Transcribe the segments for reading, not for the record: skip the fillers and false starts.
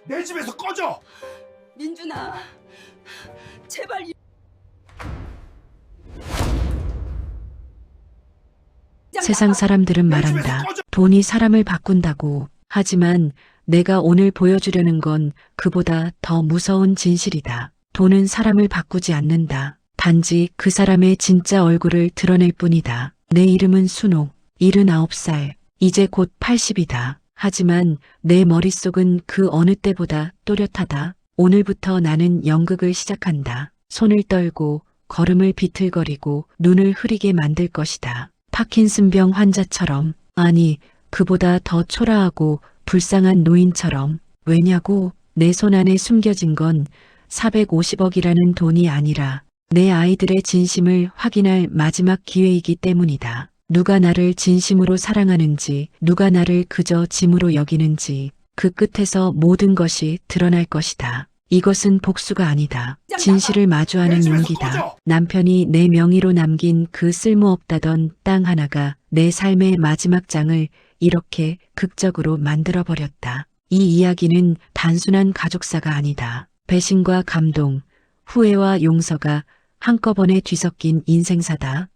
내 집에서 꺼져! 민준아, 제발. 세상 사람들은 말한다. 돈이 사람을 바꾼다고. 하지만 내가 오늘 보여주려는 건 그보다 더 무서운 진실이다. 돈은 사람을 바꾸지 않는다. 단지 그 사람의 진짜 얼굴을 드러낼 뿐이다. 내 이름은 순옥, 79살, 이제 곧 80이다. 하지만 내 머릿속은 그 어느 때보다 또렷하다. 오늘부터 나는 연극을 시작한다. 손을 떨고 걸음을 비틀거리고 눈을 흐리게 만들 것이다. 파킨슨병 환자처럼, 아니 그보다 더 초라하고 불쌍한 노인처럼. 왜냐고? 내 손 안에 숨겨진 건 450억이라는 돈이 아니라 내 아이들의 진심을 확인할 마지막 기회이기 때문이다. 누가 나를 진심으로 사랑하는지, 누가 나를 그저 짐으로 여기는지 그 끝에서 모든 것이 드러날 것이다. 이것은 복수가 아니다. 진실을 마주하는 용기다. 남편이 내 명의로 남긴 그 쓸모없다던 땅 하나가 내 삶의 마지막 장을 이렇게 극적으로 만들어버렸다. 이 이야기는 단순한 가족사가 아니다. 배신과 감동, 후회와 용서가 한꺼번에 뒤섞인 인생사다.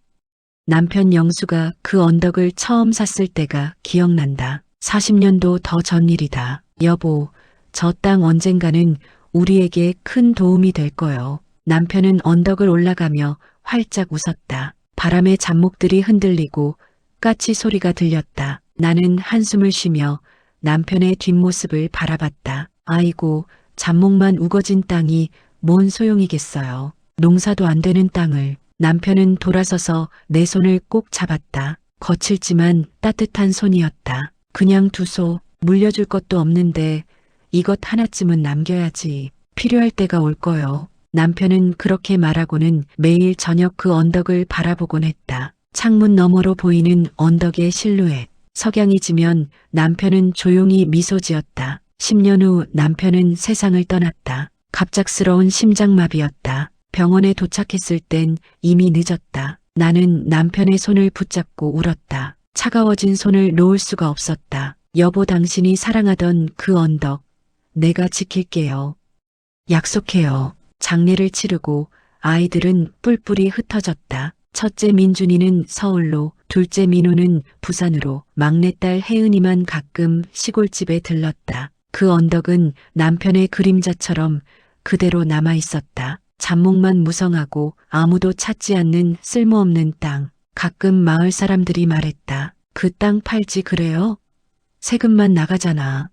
남편 영수가 그 언덕을 처음 샀을 때가 기억난다. 40년도 더 전 일이다. 여보, 저 땅 언젠가는 우리에게 큰 도움이 될 거요. 남편은 언덕을 올라가며 활짝 웃었다. 바람에 잡목들이 흔들리고 까치 소리가 들렸다. 나는 한숨을 쉬며 남편의 뒷모습을 바라봤다. 아이고, 잡목만 우거진 땅이 뭔 소용이겠어요. 농사도 안 되는 땅을. 남편은 돌아서서 내 손을 꼭 잡았다. 거칠지만 따뜻한 손이었다. 그냥 두소. 물려줄 것도 없는데 이것 하나쯤은 남겨야지. 필요할 때가 올 거요. 남편은 그렇게 말하고는 매일 저녁 그 언덕을 바라보곤 했다. 창문 너머로 보이는 언덕의 실루엣. 석양이 지면 남편은 조용히 미소 지었다. 10년 후 남편은 세상을 떠났다. 갑작스러운 심장마비였다. 병원에 도착했을 땐 이미 늦었다. 나는 남편의 손을 붙잡고 울었다. 차가워진 손을 놓을 수가 없었다. 여보, 당신이 사랑하던 그 언덕, 내가 지킬게요. 약속해요. 장례를 치르고 아이들은 뿔뿔이 흩어졌다. 첫째 민준이는 서울로, 둘째 민호는 부산으로, 막내딸 혜은이만 가끔 시골집에 들렀다. 그 언덕은 남편의 그림자처럼 그대로 남아 있었다. 잡목만 무성하고 아무도 찾지 않는 쓸모없는 땅. 가끔 마을 사람들이 말했다. 그 땅 팔지 그래요? 세금만 나가잖아.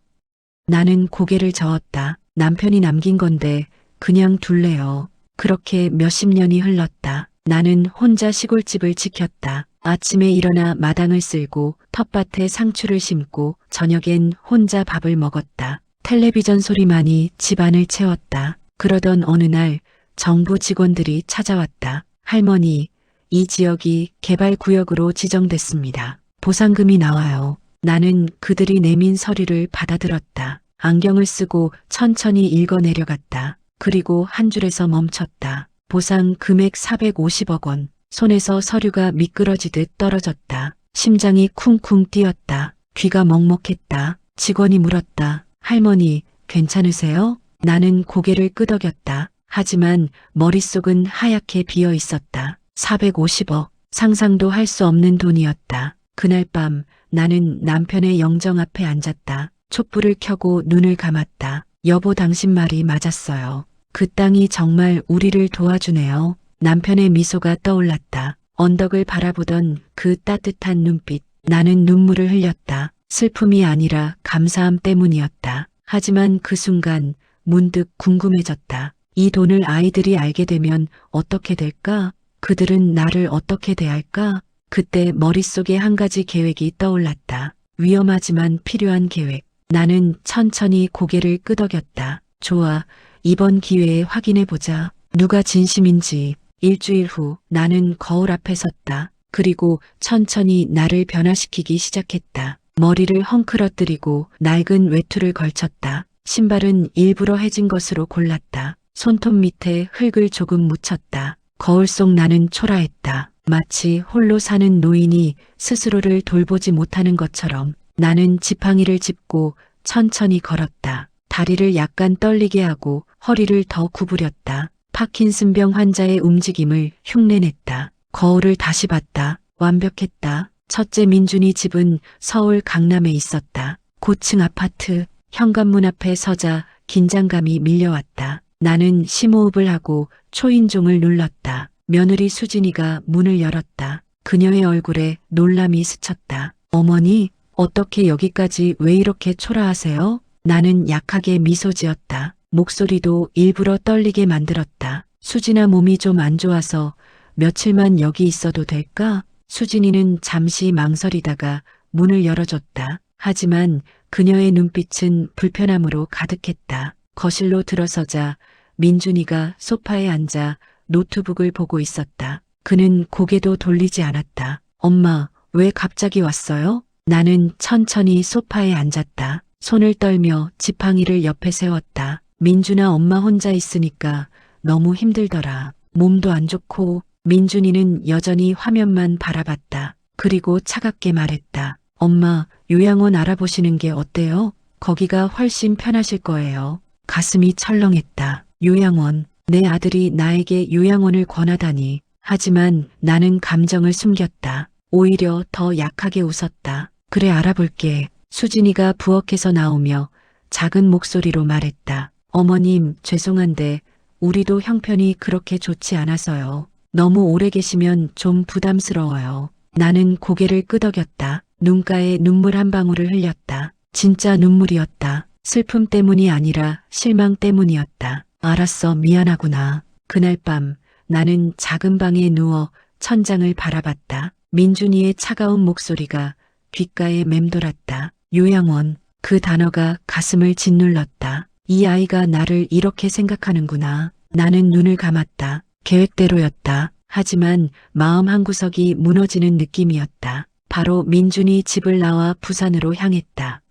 나는 고개를 저었다. 남편이 남긴 건데 그냥 둘래요. 그렇게 몇십 년이 흘렀다. 나는 혼자 시골집을 지켰다. 아침에 일어나 마당을 쓸고 텃밭에 상추를 심고 저녁엔 혼자 밥을 먹었다. 텔레비전 소리만이 집안을 채웠다. 그러던 어느 날 정부 직원들이 찾아왔다. 할머니, 이 지역이 개발구역으로 지정됐습니다. 보상금이 나와요. 나는 그들이 내민 서류를 받아들었다. 안경을 쓰고 천천히 읽어 내려갔다. 그리고 한 줄에서 멈췄다. 보상 금액 450억 원. 손에서 서류가 미끄러지듯 떨어졌다. 심장이 쿵쿵 뛰었다. 귀가 먹먹했다. 직원이 물었다. 할머니, 괜찮으세요? 나는 고개를 끄덕였다. 하지만 머릿속은 하얗게 비어 있었다. 450억. 상상도 할 수 없는 돈이었다. 그날 밤 나는 남편의 영정 앞에 앉았다. 촛불을 켜고 눈을 감았다. 여보, 당신 말이 맞았어요. 그 땅이 정말 우리를 도와주네요. 남편의 미소가 떠올랐다. 언덕을 바라보던 그 따뜻한 눈빛. 나는 눈물을 흘렸다. 슬픔이 아니라 감사함 때문이었다. 하지만 그 순간 문득 궁금해졌다. 이 돈을 아이들이 알게 되면 어떻게 될까? 그들은 나를 어떻게 대할까? 그때 머릿속에 한 가지 계획이 떠올랐다. 위험하지만 필요한 계획. 나는 천천히 고개를 끄덕였다. 좋아, 이번 기회에 확인해보자. 누가 진심인지. 일주일 후 나는 거울 앞에 섰다. 그리고 천천히 나를 변화시키기 시작했다. 머리를 헝클어뜨리고 낡은 외투를 걸쳤다. 신발은 일부러 해진 것으로 골랐다. 손톱 밑에 흙을 조금 묻혔다. 거울 속 나는 초라했다. 마치 홀로 사는 노인이 스스로를 돌보지 못하는 것처럼. 나는 지팡이를 짚고 천천히 걸었다. 다리를 약간 떨리게 하고 허리를 더 구부렸다. 파킨슨병 환자의 움직임을 흉내냈다. 거울을 다시 봤다. 완벽했다. 첫째 민준이 집은 서울 강남에 있었다. 고층 아파트, 현관문 앞에 서자 긴장감이 밀려왔다. 나는 심호흡을 하고 초인종을 눌렀다. 며느리 수진이가 문을 열었다. 그녀의 얼굴에 놀람이 스쳤다. 어머니, 어떻게 여기까지 왜 이렇게 초라하세요? 나는 약하게 미소 지었다. 목소리도 일부러 떨리게 만들었다. 수진아, 몸이 좀 안 좋아서 며칠만 여기 있어도 될까? 수진이는 잠시 망설이다가 문을 열어줬다. 하지만 그녀의 눈빛은 불편함으로 가득했다. 거실로 들어서자 민준이가 소파에 앉아 노트북을 보고 있었다. 그는 고개도 돌리지 않았다. 엄마, 왜 갑자기 왔어요? 나는 천천히 소파에 앉았다. 손을 떨며 지팡이를 옆에 세웠다. 민준아, 엄마 혼자 있으니까 너무 힘들더라. 몸도 안 좋고. 민준이는 여전히 화면만 바라봤다. 그리고 차갑게 말했다. 엄마, 요양원 알아보시는 게 어때요? 거기가 훨씬 편하실 거예요. 가슴이 철렁했다. 요양원. 내 아들이 나에게 요양원을 권하다니. 하지만 나는 감정을 숨겼다. 오히려 더 약하게 웃었다. 그래, 알아볼게. 수진이가 부엌에서 나오며 작은 목소리로 말했다. 어머님, 죄송한데 우리도 형편이 그렇게 좋지 않아서요. 너무 오래 계시면 좀 부담스러워요. 나는 고개를 끄덕였다. 눈가에 눈물 한 방울을 흘렸다. 진짜 눈물이었다. 슬픔 때문이 아니라 실망 때문이었다. 알았어, 미안하구나. 그날 밤 나는 작은 방에 누워 천장을 바라봤다. 민준이의 차가운 목소리가 귓가에 맴돌았다. 요양원. 그 단어가 가슴을 짓눌렀다. 이 아이가 나를 이렇게 생각하는구나. 나는 눈을 감았다. 계획대로였다. 하지만 마음 한구석이 무너지는 느낌이었다. 바로 민준이 집을 나와 부산으로 향했다.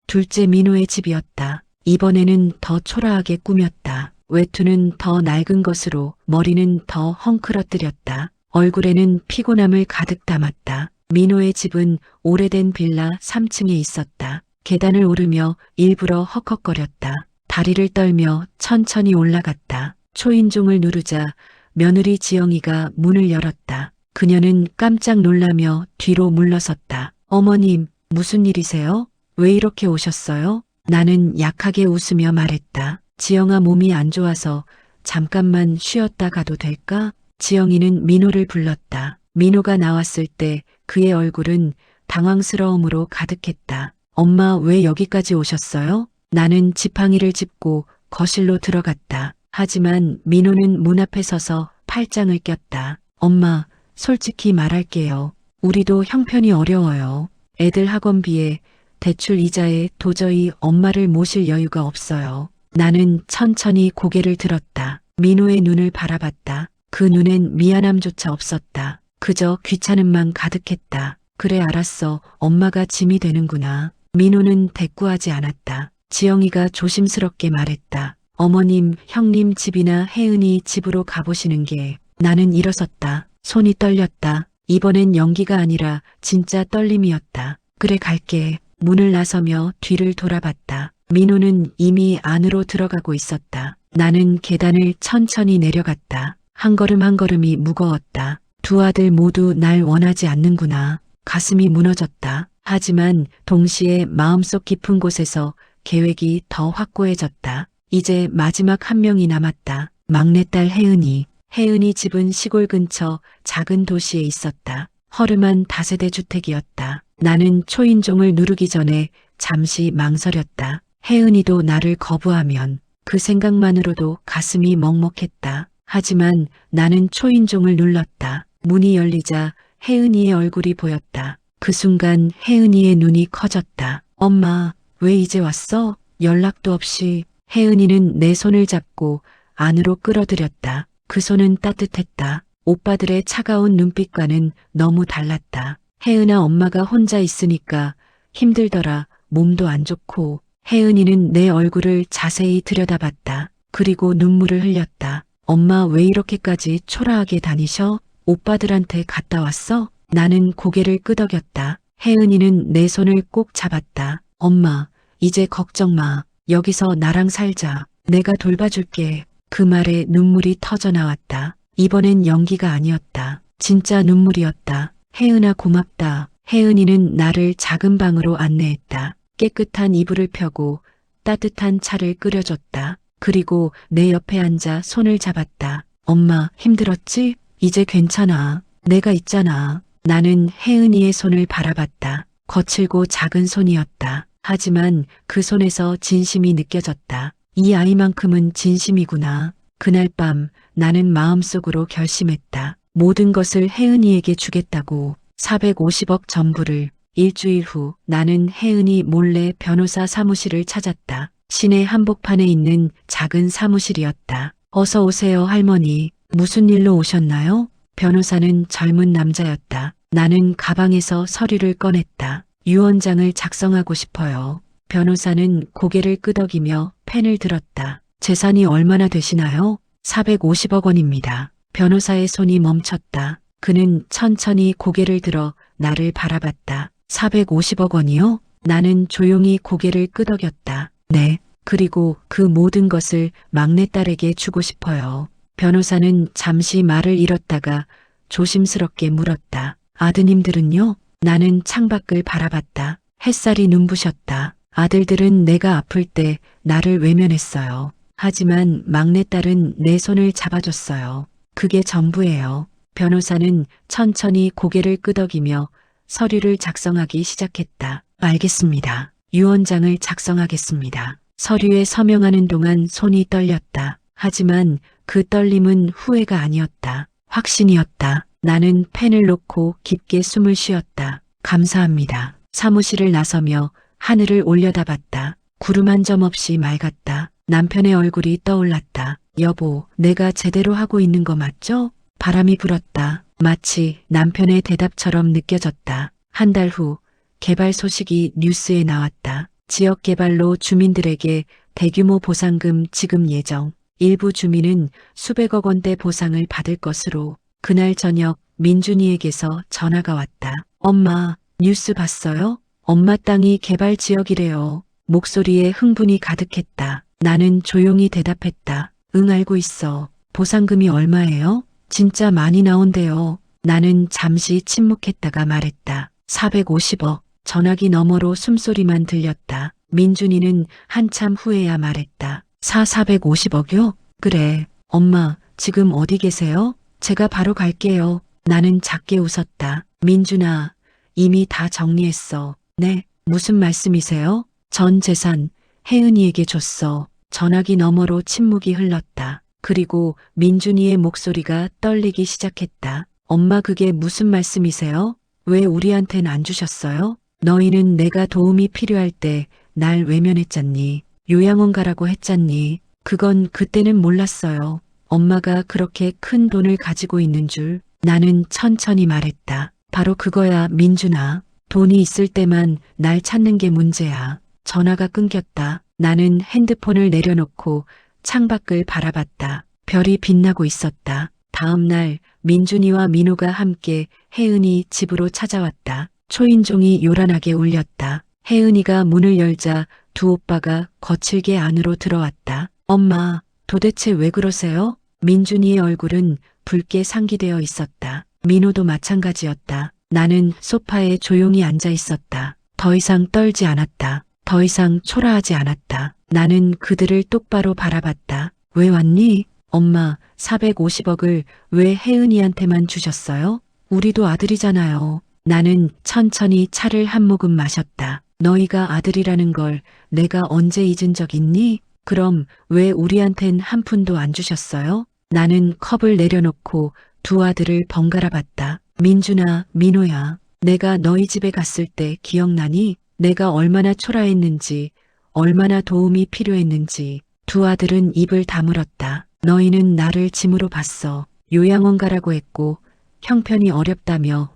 둘째 민호의 집이었다. 이번에는 더 초라하게 꾸몄다. 외투는 더 낡은 것으로 머리는 더 헝클어뜨렸다. 얼굴에는 피곤함을 가득 담았다. 민호의 집은 오래된 빌라 3층에 있었다. 계단을 오르며 일부러 헉헉거렸다. 다리를 떨며 천천히 올라갔다. 초인종을 누르자 며느리 지영이가 문을 열었다. 그녀는 깜짝 놀라며 뒤로 물러섰다. 어머님, 무슨 일이세요? 왜 이렇게 오셨어요? 나는 약하게 웃으며 말했다. 지영아, 몸이 안 좋아서 잠깐만 쉬었다 가도 될까? 지영이는 민호를 불렀다. 민호가 나왔을 때 그의 얼굴은 당황스러움으로 가득했다. 엄마, 왜 여기까지 오셨어요? 나는 지팡이를 짚고 거실로 들어갔다. 하지만 민호는 문 앞에 서서 팔짱을 꼈다. 엄마, 솔직히 말할게요. 우리도 형편이 어려워요. 애들 학원비에 대출 이자에 도저히 엄마를 모실 여유가 없어요. 나는 천천히 고개를 들었다. 민호의 눈을 바라봤다. 그 눈엔 미안함조차 없었다. 그저 귀찮음만 가득했다. 그래, 알았어. 엄마가 짐이 되는구나. 민호는 대꾸하지 않았다. 지영이가 조심스럽게 말했다. 어머님, 형님 집이나 혜은이 집으로 가보시는 게. 나는 일어섰다. 손이 떨렸다. 이번엔 연기가 아니라 진짜 떨림이었다. 그래, 갈게. 문을 나서며 뒤를 돌아봤다. 민호는 이미 안으로 들어가고 있었다. 나는 계단을 천천히 내려갔다. 한 걸음 한 걸음이 무거웠다. 두 아들 모두 날 원하지 않는구나. 가슴이 무너졌다. 하지만 동시에 마음속 깊은 곳에서 계획이 더 확고해졌다. 이제 마지막 한 명이 남았다. 막내딸 혜은이. 혜은이 집은 시골 근처 작은 도시에 있었다. 허름한 다세대 주택이었다. 나는 초인종을 누르기 전에 잠시 망설였다. 혜은이도 나를 거부하면 그 생각만으로도 가슴이 먹먹했다. 하지만 나는 초인종을 눌렀다. 문이 열리자 혜은이의 얼굴이 보였다. 그 순간 혜은이의 눈이 커졌다. 엄마, 왜 이제 왔어? 연락도 없이. 혜은이는 내 손을 잡고 안으로 끌어들였다. 그 손은 따뜻했다. 오빠들의 차가운 눈빛과는 너무 달랐다. 혜은아, 엄마가 혼자 있으니까 힘들더라. 몸도 안 좋고. 혜은이는 내 얼굴을 자세히 들여다봤다. 그리고 눈물을 흘렸다. 엄마, 왜 이렇게까지 초라하게 다니셔? 오빠들한테 갔다 왔어? 나는 고개를 끄덕였다. 혜은이는 내 손을 꼭 잡았다. 엄마, 이제 걱정 마. 여기서 나랑 살자. 내가 돌봐줄게. 그 말에 눈물이 터져 나왔다. 이번엔 연기가 아니었다. 진짜 눈물이었다. 혜은아 고맙다. 혜은이는 나를 작은 방으로 안내했다. 깨끗한 이불을 펴고 따뜻한 차를 끓여줬다. 그리고 내 옆에 앉아 손을 잡았다. 엄마, 힘들었지? 이제 괜찮아. 내가 있잖아. 나는 혜은이의 손을 바라봤다. 거칠고 작은 손이었다. 하지만 그 손에서 진심이 느껴졌다. 이 아이만큼은 진심이구나. 그날 밤 나는 마음속으로 결심했다. 모든 것을 혜은이에게 주겠다고. 450억 전부를. 일주일 후 나는 혜은이 몰래 변호사 사무실을 찾았다. 시내 한복판에 있는 작은 사무실이었다. 어서 오세요, 할머니. 무슨 일로 오셨나요? 변호사는 젊은 남자였다. 나는 가방에서 서류를 꺼냈다. 유언장을 작성하고 싶어요. 변호사는 고개를 끄덕이며 펜을 들었다. 재산이 얼마나 되시나요? 450억 원입니다. 변호사의 손이 멈췄다. 그는 천천히 고개를 들어 나를 바라봤다. 450억 원이요? 나는 조용히 고개를 끄덕였다. 네. 그리고 그 모든 것을 막내딸에게 주고 싶어요. 변호사는 잠시 말을 잃었다가 조심스럽게 물었다. 아드님들은요? 나는 창밖을 바라봤다. 햇살이 눈부셨다. 아들들은 내가 아플 때 나를 외면했어요. 하지만 막내딸은 내 손을 잡아줬어요. 그게 전부예요. 변호사는 천천히 고개를 끄덕이며 서류를 작성하기 시작했다. 알겠습니다. 유언장을 작성하겠습니다. 서류에 서명하는 동안 손이 떨렸다. 하지만 그 떨림은 후회가 아니었다. 확신이었다. 나는 펜을 놓고 깊게 숨을 쉬었다. 감사합니다. 사무실을 나서며 하늘을 올려다봤다. 구름 한 점 없이 맑았다. 남편의 얼굴이 떠올랐다. 여보, 내가 제대로 하고 있는 거 맞죠? 바람이 불었다. 마치 남편의 대답처럼 느껴졌다. 한 달 후 개발 소식이 뉴스에 나왔다. 지역 개발로 주민들에게 대규모 보상금 지급 예정. 일부 주민은 수백억 원대 보상을 받을 것으로. 그날 저녁 민준이에게서 전화가 왔다. 엄마, 뉴스 봤어요? 엄마 땅이 개발 지역이래요. 목소리에 흥분이 가득했다. 나는 조용히 대답했다. 응, 알고 있어. 보상금이 얼마예요? 진짜 많이 나온대요. 나는 잠시 침묵했다가 말했다. 450억. 전화기 너머로 숨소리만 들렸다. 민준이는 한참 후에야 말했다. 450억이요? 그래. 엄마, 지금 어디 계세요? 제가 바로 갈게요. 나는 작게 웃었다. 민준아, 이미 다 정리했어. 네, 무슨 말씀이세요? 전 재산 혜은이에게 줬어. 전화기 너머로 침묵이 흘렀다. 그리고 민준이의 목소리가 떨리기 시작했다. 엄마, 그게 무슨 말씀이세요? 왜 우리한텐 안 주셨어요? 너희는 내가 도움이 필요할 때 날 외면했잖니. 요양원 가라고 했잖니. 그건 그때는 몰랐어요. 엄마가 그렇게 큰 돈을 가지고 있는 줄. 나는 천천히 말했다. 바로 그거야, 민준아. 돈이 있을 때만 날 찾는 게 문제야. 전화가 끊겼다. 나는 핸드폰을 내려놓고 창밖을 바라봤다. 별이 빛나고 있었다. 다음 날 민준이와 민호가 함께 혜은이 집으로 찾아왔다. 초인종이 요란하게 울렸다. 혜은이가 문을 열자 두 오빠가 거칠게 안으로 들어왔다. 엄마, 도대체 왜 그러세요? 민준이의 얼굴은 붉게 상기되어 있었다. 민호도 마찬가지였다. 나는 소파에 조용히 앉아 있었다. 더 이상 떨지 않았다. 더 이상 초라하지 않았다. 나는 그들을 똑바로 바라봤다. 왜 왔니? 엄마, 450억을 왜 혜은이한테만 주셨어요? 우리도 아들이잖아요. 나는 천천히 차를 한 모금 마셨다. 너희가 아들이라는 걸 내가 언제 잊은 적 있니? 그럼 왜 우리한텐 한 푼도 안 주셨어요? 나는 컵을 내려놓고 두 아들을 번갈아 봤다. 민준아, 민호야. 내가 너희 집에 갔을 때 기억나니? 내가 얼마나 초라했는지, 얼마나 도움이 필요했는지. 두 아들은 입을 다물었다. 너희는 나를 짐으로 봤어. 요양원 가라고 했고 형편이 어렵다며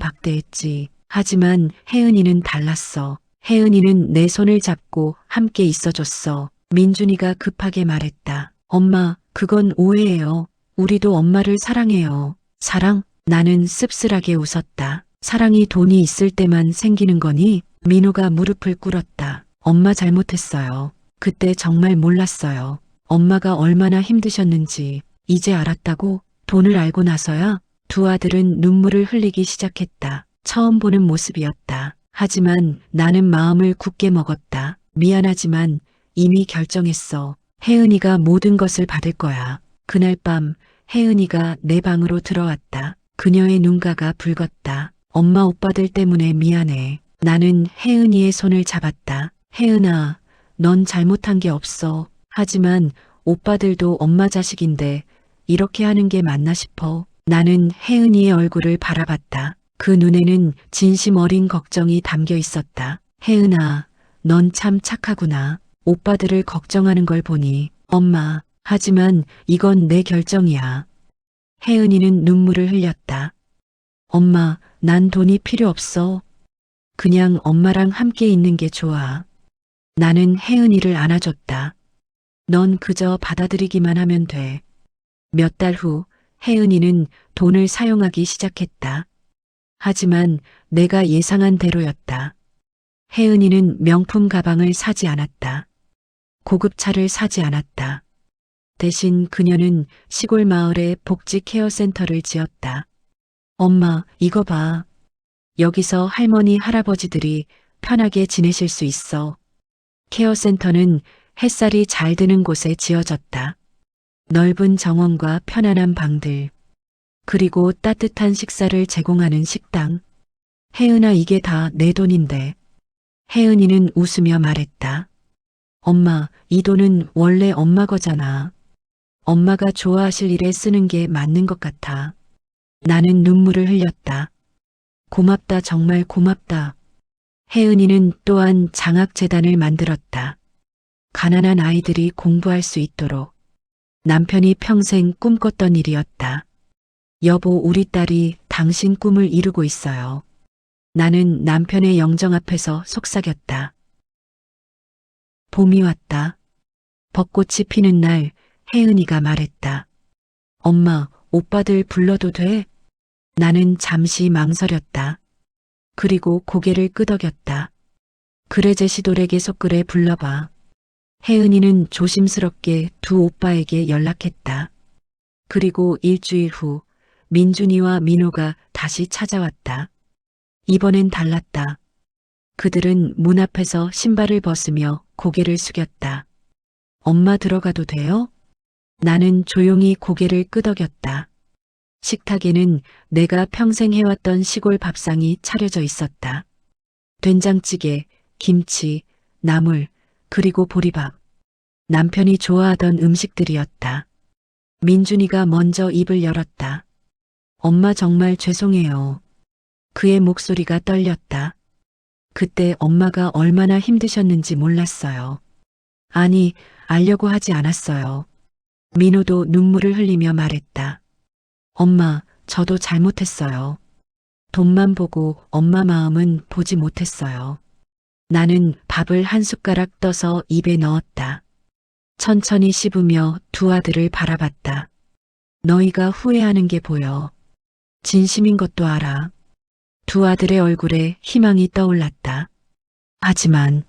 문전박대했지. 하지만 혜은이는 달랐어. 혜은이는 내 손을 잡고 함께 있어줬어. 민준이가 급하게 말했다. 엄마, 그건 오해예요. 우리도 엄마를 사랑해요. 사랑? 나는 씁쓸하게 웃었다. 사랑이 돈이 있을 때만 생기는 거니? 민호가 무릎을 꿇었다. 엄마 잘못했어요. 그때 정말 몰랐어요. 엄마가 얼마나 힘드셨는지 이제 알았다고. 돈을 알고 나서야 두 아들은 눈물을 흘리기 시작했다. 처음 보는 모습이었다. 하지만 나는 마음을 굳게 먹었다. 미안하지만 이미 결정했어. 혜은이가 모든 것을 받을 거야. 그날 밤 혜은이가 내 방으로 들어왔다. 그녀의 눈가가 붉었다. 엄마 오빠들 때문에 미안해. 나는 혜은이의 손을 잡았다. 혜은아, 넌 잘못한 게 없어. 하지만 오빠들도 엄마 자식인데 이렇게 하는 게 맞나 싶어. 나는 혜은이의 얼굴을 바라봤다. 그 눈에는 진심 어린 걱정이 담겨 있었다. 혜은아, 넌 참 착하구나. 오빠들을 걱정하는 걸 보니. 엄마, 하지만 이건 내 결정이야. 혜은이는 눈물을 흘렸다. 엄마, 난 돈이 필요 없어. 그냥 엄마랑 함께 있는 게 좋아. 나는 혜은이를 안아줬다. 넌 그저 받아들이기만 하면 돼. 몇 달 후 혜은이는 돈을 사용하기 시작했다. 하지만 내가 예상한 대로였다. 혜은이는 명품 가방을 사지 않았다. 고급 차를 사지 않았다. 대신 그녀는 시골 마을에 복지 케어센터를 지었다. 엄마, 이거 봐. 여기서 할머니, 할아버지들이 편하게 지내실 수 있어. 케어센터는 햇살이 잘 드는 곳에 지어졌다. 넓은 정원과 편안한 방들, 그리고 따뜻한 식사를 제공하는 식당. 혜은아, 이게 다 내 돈인데. 혜은이는 웃으며 말했다. 엄마, 이 돈은 원래 엄마 거잖아. 엄마가 좋아하실 일에 쓰는 게 맞는 것 같아. 나는 눈물을 흘렸다. 고맙다, 정말 고맙다. 혜은이는 또한 장학재단을 만들었다. 가난한 아이들이 공부할 수 있도록. 남편이 평생 꿈꿨던 일이었다. 여보, 우리 딸이 당신 꿈을 이루고 있어요. 나는 남편의 영정 앞에서 속삭였다. 봄이 왔다. 벚꽃이 피는 날 혜은이가 말했다. 엄마, 오빠들 불러도 돼? 나는 잠시 망설였다. 그리고 고개를 끄덕였다. 그래, 제시돌에게 속그래 불러봐. 혜은이는 조심스럽게 두 오빠에게 연락했다. 그리고 일주일 후 민준이와 민호가 다시 찾아왔다. 이번엔 달랐다. 그들은 문 앞에서 신발을 벗으며 고개를 숙였다. 엄마, 들어가도 돼요? 나는 조용히 고개를 끄덕였다. 식탁에는 내가 평생 해왔던 시골 밥상이 차려져 있었다. 된장찌개, 김치, 나물, 그리고 보리밥. 남편이 좋아하던 음식들이었다. 민준이가 먼저 입을 열었다. 엄마, 정말 죄송해요. 그의 목소리가 떨렸다. 그때 엄마가 얼마나 힘드셨는지 몰랐어요. 아니, 알려고 하지 않았어요. 민호도 눈물을 흘리며 말했다. 엄마, 저도 잘못했어요. 돈만 보고 엄마 마음은 보지 못했어요. 나는 밥을 한 숟가락 떠서 입에 넣었다. 천천히 씹으며 두 아들을 바라봤다. 너희가 후회하는 게 보여. 진심인 것도 알아. 두 아들의 얼굴에 희망이 떠올랐다. 하지만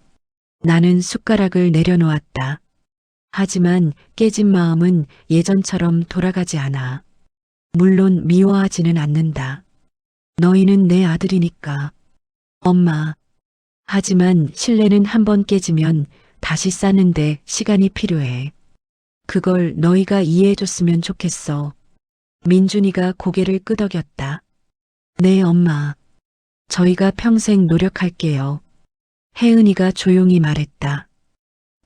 나는 숟가락을 내려놓았다. 하지만 깨진 마음은 예전처럼 돌아가지 않아. 물론 미워하지는 않는다. 너희는 내 아들이니까. 엄마. 하지만 신뢰는 한번 깨지면 다시 쌓는데 시간이 필요해. 그걸 너희가 이해해줬으면 좋겠어. 민준이가 고개를 끄덕였다. 네, 엄마. 저희가 평생 노력할게요. 혜은이가 조용히 말했다.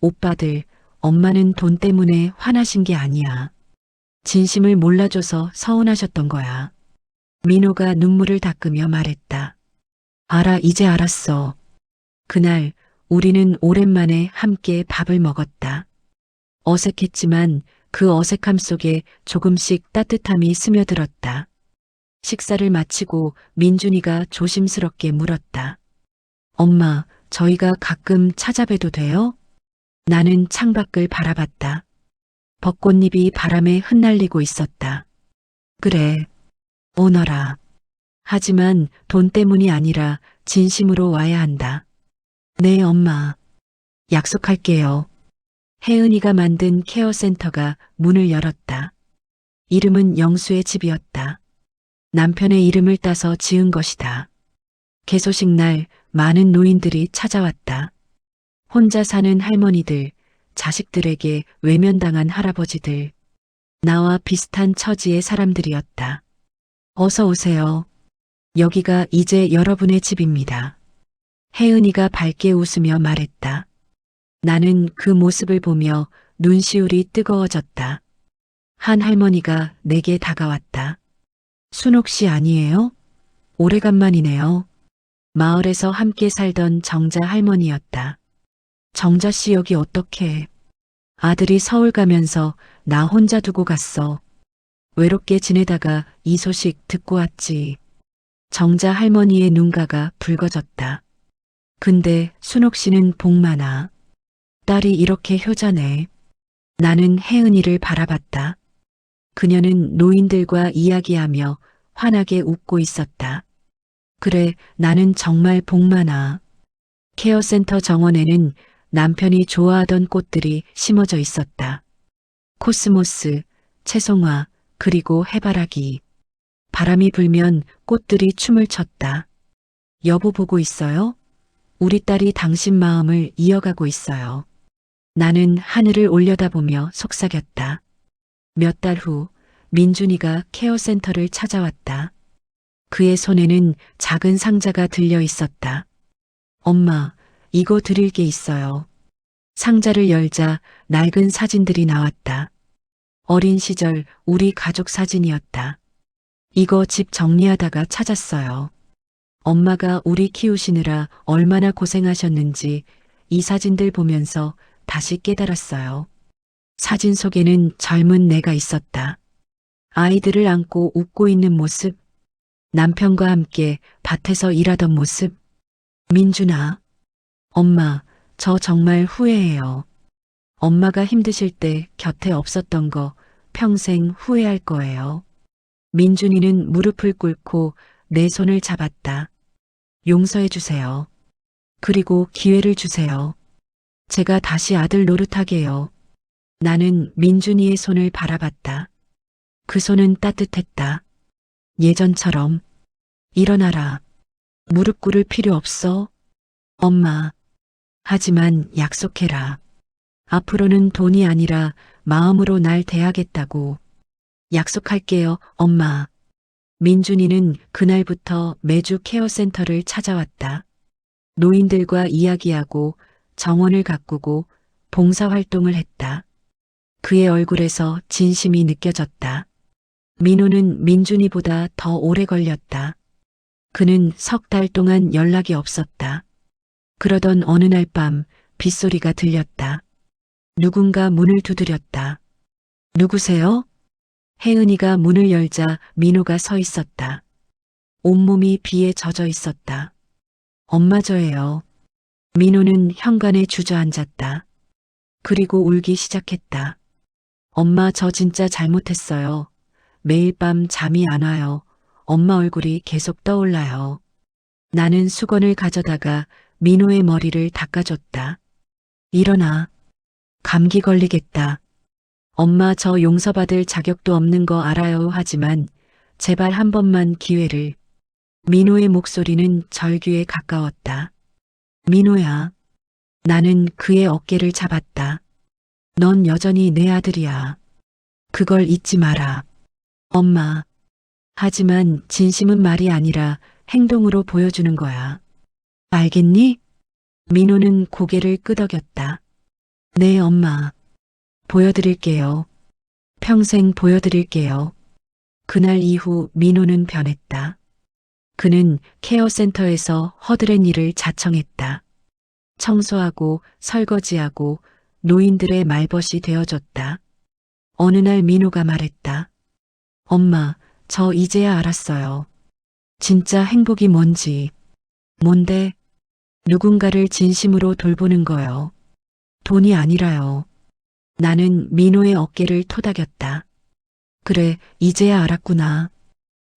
오빠들, 엄마는 돈 때문에 화나신 게 아니야. 진심을 몰라줘서 서운하셨던 거야. 민호가 눈물을 닦으며 말했다. 알아, 이제 알았어. 그날 우리는 오랜만에 함께 밥을 먹었다. 어색했지만 그 어색함 속에 조금씩 따뜻함이 스며들었다. 식사를 마치고 민준이가 조심스럽게 물었다. 엄마, 저희가 가끔 찾아뵈도 돼요? 나는 창밖을 바라봤다. 벚꽃잎이 바람에 흩날리고 있었다. 그래, 오너라. 하지만 돈 때문이 아니라 진심으로 와야 한다. 네, 엄마. 약속할게요. 혜은이가 만든 케어센터가 문을 열었다. 이름은 영수의 집이었다. 남편의 이름을 따서 지은 것이다. 개소식 날 많은 노인들이 찾아왔다. 혼자 사는 할머니들, 자식들에게 외면당한 할아버지들, 나와 비슷한 처지의 사람들이었다. 어서 오세요. 여기가 이제 여러분의 집입니다. 혜은이가 밝게 웃으며 말했다. 나는 그 모습을 보며 눈시울이 뜨거워졌다. 한 할머니가 내게 다가왔다. 순옥 씨 아니에요? 오래간만이네요. 마을에서 함께 살던 정자 할머니였다. 정자 씨 여기 어떻게? 아들이 서울 가면서 나 혼자 두고 갔어. 외롭게 지내다가 이 소식 듣고 왔지. 정자 할머니의 눈가가 붉어졌다. 근데 순옥 씨는 복 많아. 딸이 이렇게 효자네. 나는 혜은이를 바라봤다. 그녀는 노인들과 이야기하며 환하게 웃고 있었다. 그래, 나는 정말 복 많아. 케어센터 정원에는 남편이 좋아하던 꽃들이 심어져 있었다. 코스모스, 채송화, 그리고 해바라기. 바람이 불면 꽃들이 춤을 췄다. 여보 보고 있어요? 우리 딸이 당신 마음을 이어가고 있어요. 나는 하늘을 올려다보며 속삭였다. 몇 달 후 민준이가 케어센터를 찾아왔다. 그의 손에는 작은 상자가 들려 있었다. 엄마, 이거 드릴 게 있어요. 상자를 열자 낡은 사진들이 나왔다. 어린 시절 우리 가족 사진이었다. 이거 집 정리하다가 찾았어요. 엄마가 우리 키우시느라 얼마나 고생하셨는지 이 사진들 보면서 다시 깨달았어요. 사진 속에는 젊은 내가 있었다. 아이들을 안고 웃고 있는 모습, 남편과 함께 밭에서 일하던 모습. 민준아, 엄마, 저 정말 후회해요. 엄마가 힘드실 때 곁에 없었던 거 평생 후회할 거예요. 민준이는 무릎을 꿇고 내 손을 잡았다. 용서해 주세요. 그리고 기회를 주세요. 제가 다시 아들 노릇하게요. 나는 민준이의 손을 바라봤다. 그 손은 따뜻했다. 예전처럼. 일어나라. 무릎 꿇을 필요 없어. 엄마. 하지만 약속해라. 앞으로는 돈이 아니라 마음으로 날 대하겠다고. 약속할게요, 엄마. 민준이는 그날부터 매주 케어센터를 찾아왔다. 노인들과 이야기하고 정원을 가꾸고 봉사활동을 했다. 그의 얼굴에서 진심이 느껴졌다. 민호는 민준이보다 더 오래 걸렸다. 그는 석 달 동안 연락이 없었다. 그러던 어느 날 밤 빗소리가 들렸다. 누군가 문을 두드렸다. 누구세요? 혜은이가 문을 열자 민호가 서 있었다. 온몸이 비에 젖어 있었다. 엄마 저예요. 민호는 현관에 주저앉았다. 그리고 울기 시작했다. 엄마 저 진짜 잘못했어요. 매일 밤 잠이 안 와요. 엄마 얼굴이 계속 떠올라요. 나는 수건을 가져다가 민호의 머리를 닦아줬다. 일어나. 감기 걸리겠다. 엄마 저 용서받을 자격도 없는 거 알아요. 하지만 제발 한 번만 기회를. 민호의 목소리는 절규에 가까웠다. 민호야. 나는 그의 어깨를 잡았다. 넌 여전히 내 아들이야. 그걸 잊지 마라. 엄마. 하지만 진심은 말이 아니라 행동으로 보여주는 거야. 알겠니? 민호는 고개를 끄덕였다. 네, 엄마. 보여드릴게요. 평생 보여드릴게요. 그날 이후 민호는 변했다. 그는 케어센터에서 허드렛 일을 자청했다. 청소하고 설거지하고 노인들의 말벗이 되어줬다. 어느 날 민호가 말했다. 엄마, 저 이제야 알았어요. 진짜 행복이 뭔지. 뭔데? 누군가를 진심으로 돌보는 거요. 돈이 아니라요. 나는 민호의 어깨를 토닥였다. 그래, 이제야 알았구나.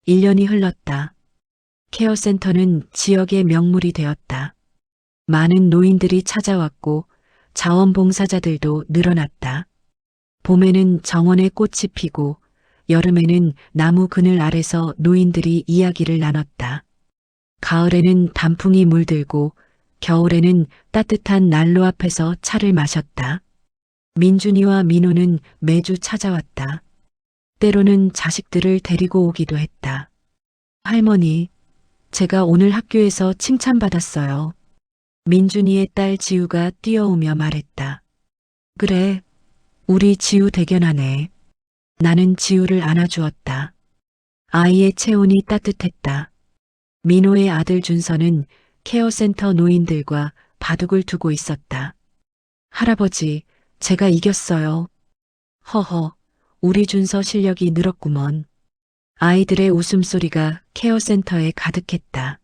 1년이 흘렀다. 케어센터는 지역의 명물이 되었다. 많은 노인들이 찾아왔고 자원봉사자들도 늘어났다. 봄에는 정원에 꽃이 피고 여름에는 나무 그늘 아래서 노인들이 이야기를 나눴다. 가을에는 단풍이 물들고 겨울에는 따뜻한 난로 앞에서 차를 마셨다. 민준이와 민호는 매주 찾아왔다. 때로는 자식들을 데리고 오기도 했다. 할머니, 제가 오늘 학교에서 칭찬받았어요. 민준이의 딸 지우가 뛰어오며 말했다. 그래, 우리 지우 대견하네. 나는 지우를 안아주었다. 아이의 체온이 따뜻했다. 민호의 아들 준서는 케어센터 노인들과 바둑을 두고 있었다. 할아버지, 제가 이겼어요. 허허, 우리 준서 실력이 늘었구먼. 아이들의 웃음소리가 케어센터에 가득했다.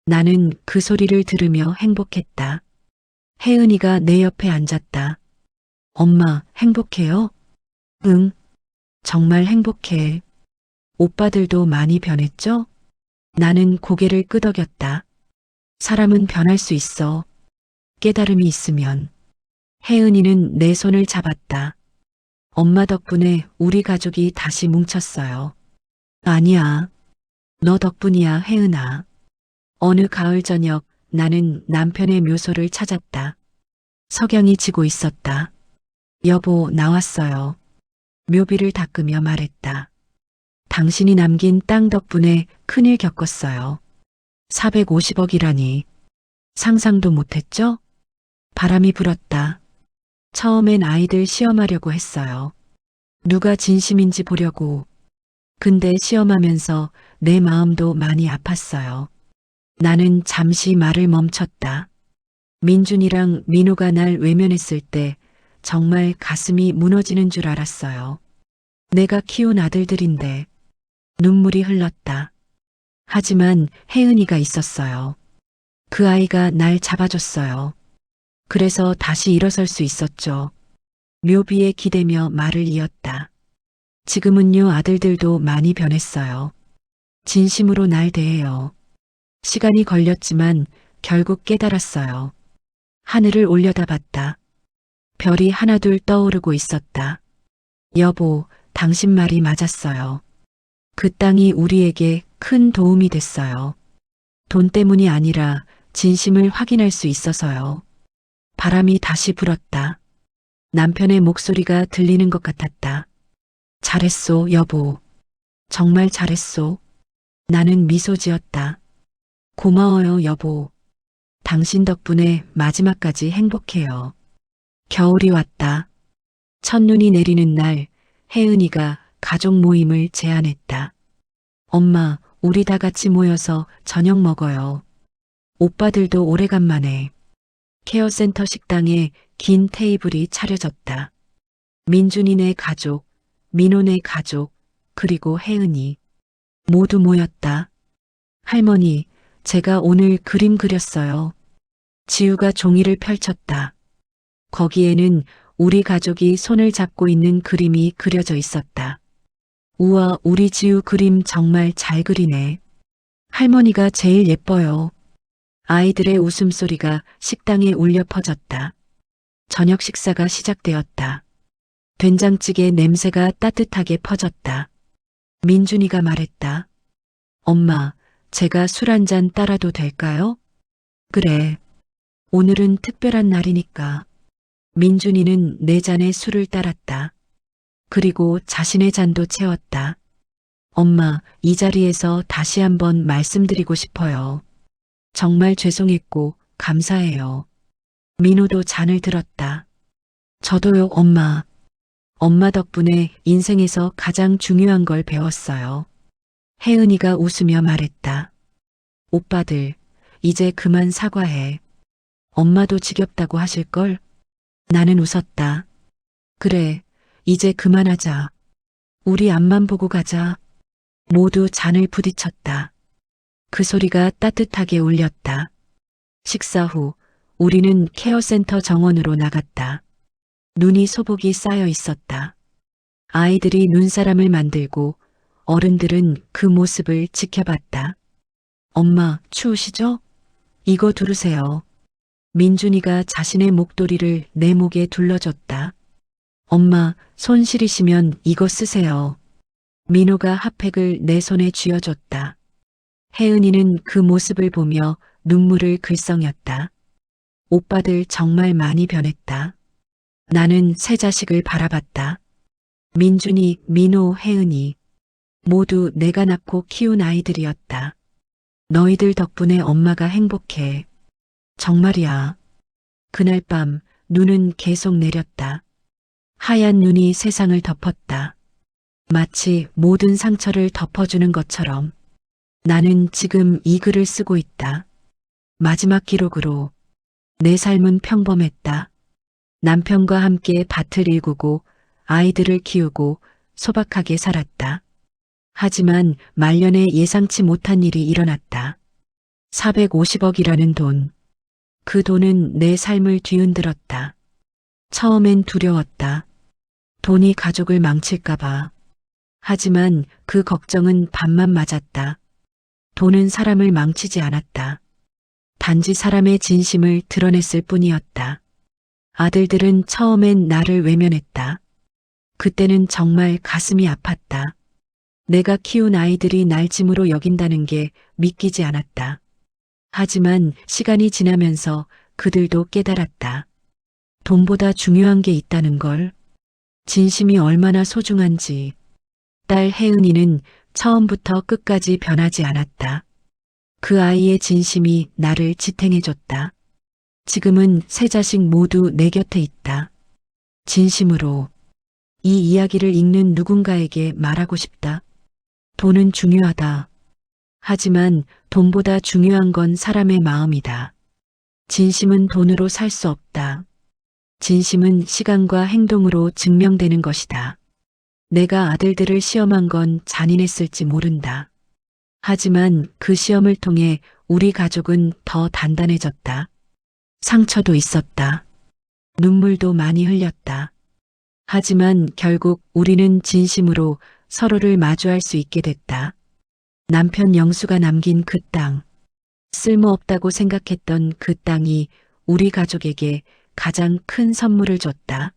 나는 그 소리를 들으며 행복했다. 혜은이가 내 옆에 앉았다. 엄마, 행복해요? 응, 정말 행복해. 오빠들도 많이 변했죠? 나는 고개를 끄덕였다. 사람은 변할 수 있어. 깨달음이 있으면. 혜은이는 내 손을 잡았다. 엄마 덕분에 우리 가족이 다시 뭉쳤어요. 아니야. 너 덕분이야, 혜은아. 어느 가을 저녁 나는 남편의 묘소를 찾았다. 석양이 지고 있었다. 여보, 나왔어요. 묘비를 닦으며 말했다. 당신이 남긴 땅 덕분에 큰일 겪었어요. 450억이라니. 상상도 못했죠? 바람이 불었다. 처음엔 아이들 시험하려고 했어요. 누가 진심인지 보려고. 근데 시험하면서 내 마음도 많이 아팠어요. 나는 잠시 말을 멈췄다. 민준이랑 민호가 날 외면했을 때 정말 가슴이 무너지는 줄 알았어요. 내가 키운 아들들인데 눈물이 흘렀다. 하지만 혜은이가 있었어요. 그 아이가 날 잡아줬어요. 그래서 다시 일어설 수 있었죠. 묘비에 기대며 말을 이었다. 지금은요, 아들들도 많이 변했어요. 진심으로 날 대해요. 시간이 걸렸지만 결국 깨달았어요. 하늘을 올려다봤다. 별이 하나둘 떠오르고 있었다. 여보, 당신 말이 맞았어요. 그 땅이 우리에게 큰 도움이 됐어요. 돈 때문이 아니라 진심을 확인할 수 있어서요. 바람이 다시 불었다. 남편의 목소리가 들리는 것 같았다. 잘했소, 여보. 정말 잘했소. 나는 미소 지었다. 고마워요, 여보. 당신 덕분에 마지막까지 행복해요. 겨울이 왔다. 첫눈이 내리는 날, 혜은이가 가족 모임을 제안했다. 엄마, 우리 다 같이 모여서 저녁 먹어요. 오빠들도 오래간만에. 케어센터 식당에 긴 테이블이 차려졌다. 민준이네 가족, 민호네 가족, 그리고 혜은이. 모두 모였다. 할머니, 제가 오늘 그림 그렸어요. 지우가 종이를 펼쳤다. 거기에는 우리 가족이 손을 잡고 있는 그림이 그려져 있었다. 우와, 우리 지우 그림 정말 잘 그리네. 할머니가 제일 예뻐요. 아이들의 웃음소리가 식당에 울려 퍼졌다. 저녁 식사가 시작되었다. 된장찌개 냄새가 따뜻하게 퍼졌다. 민준이가 말했다. 엄마, 제가 술 한 잔 따라도 될까요? 그래. 오늘은 특별한 날이니까. 민준이는 네 잔의 술을 따랐다. 그리고 자신의 잔도 채웠다. 엄마, 이 자리에서 다시 한번 말씀드리고 싶어요. 정말 죄송했고 감사해요. 민호도 잔을 들었다. 저도요, 엄마. 엄마 덕분에 인생에서 가장 중요한 걸 배웠어요. 혜은이가 웃으며 말했다. 오빠들, 이제 그만 사과해. 엄마도 지겹다고 하실걸? 나는 웃었다. 그래, 이제 그만하자. 우리 앞만 보고 가자. 모두 잔을 부딪혔다. 그 소리가 따뜻하게 울렸다. 식사 후 우리는 케어센터 정원으로 나갔다. 눈이 소복이 쌓여 있었다. 아이들이 눈사람을 만들고 어른들은 그 모습을 지켜봤다. 엄마, 추우시죠? 이거 두르세요. 민준이가 자신의 목도리를 내 목에 둘러줬다. 엄마, 손 시리시면 이거 쓰세요. 민호가 핫팩을 내 손에 쥐어줬다. 혜은이는 그 모습을 보며 눈물을 글썽였다. 오빠들 정말 많이 변했다. 나는 세 자식을 바라봤다. 민준이, 민호, 혜은이. 모두 내가 낳고 키운 아이들이었다. 너희들 덕분에 엄마가 행복해. 정말이야. 그날 밤 눈은 계속 내렸다. 하얀 눈이 세상을 덮었다. 마치 모든 상처를 덮어주는 것처럼 나는 지금 이 글을 쓰고 있다. 마지막 기록으로 내 삶은 평범했다. 남편과 함께 밭을 일구고 아이들을 키우고 소박하게 살았다. 하지만 말년에 예상치 못한 일이 일어났다. 450억이라는 돈. 그 돈은 내 삶을 뒤흔들었다. 처음엔 두려웠다. 돈이 가족을 망칠까봐. 하지만 그 걱정은 반만 맞았다. 돈은 사람을 망치지 않았다. 단지 사람의 진심을 드러냈을 뿐이었다. 아들들은 처음엔 나를 외면했다. 그때는 정말 가슴이 아팠다. 내가 키운 아이들이 날 짐으로 여긴다는 게 믿기지 않았다. 하지만 시간이 지나면서 그들도 깨달았다. 돈보다 중요한 게 있다는 걸. 진심이 얼마나 소중한지. 딸 혜은이는 처음부터 끝까지 변하지 않았다. 그 아이의 진심이 나를 지탱해줬다. 지금은 세 자식 모두 내 곁에 있다. 진심으로 이 이야기를 읽는 누군가에게 말하고 싶다. 돈은 중요하다. 하지만 돈보다 중요한 건 사람의 마음이다. 진심은 돈으로 살 수 없다. 진심은 시간과 행동으로 증명되는 것이다. 내가 아들들을 시험한 건 잔인했을지 모른다. 하지만 그 시험을 통해 우리 가족은 더 단단해졌다. 상처도 있었다. 눈물도 많이 흘렸다. 하지만 결국 우리는 진심으로 서로를 마주할 수 있게 됐다. 남편 영수가 남긴 그 땅. 쓸모없다고 생각했던 그 땅이 우리 가족에게 가장 큰 선물을 줬다.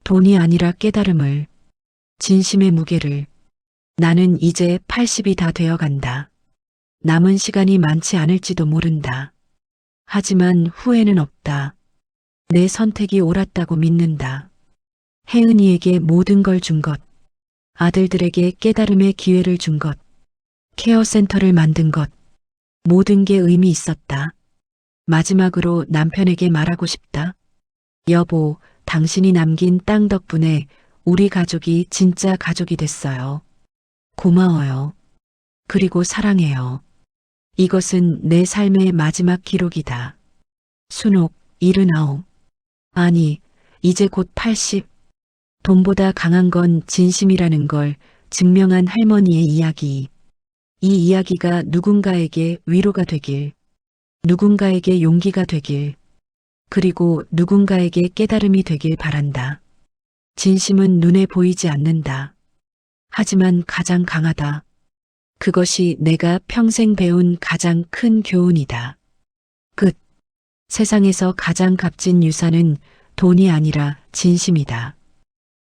돈이 아니라 깨달음을, 진심의 무게를. 나는 이제 80이 다 되어간다. 남은 시간이 많지 않을지도 모른다. 하지만 후회는 없다. 내 선택이 옳았다고 믿는다. 혜은이에게 모든 걸 준 것, 아들들에게 깨달음의 기회를 준 것, 케어센터를 만든 것, 모든 게 의미 있었다. 마지막으로 남편에게 말하고 싶다. 여보, 당신이 남긴 땅 덕분에 우리 가족이 진짜 가족이 됐어요. 고마워요. 그리고 사랑해요. 이것은 내 삶의 마지막 기록이다. 순옥, 79. 아니, 이제 곧 80. 돈보다 강한 건 진심이라는 걸 증명한 할머니의 이야기. 이 이야기가 누군가에게 위로가 되길, 누군가에게 용기가 되길, 그리고 누군가에게 깨달음이 되길 바란다. 진심은 눈에 보이지 않는다. 하지만 가장 강하다. 그것이 내가 평생 배운 가장 큰 교훈이다. 끝. 세상에서 가장 값진 유산은 돈이 아니라 진심이다.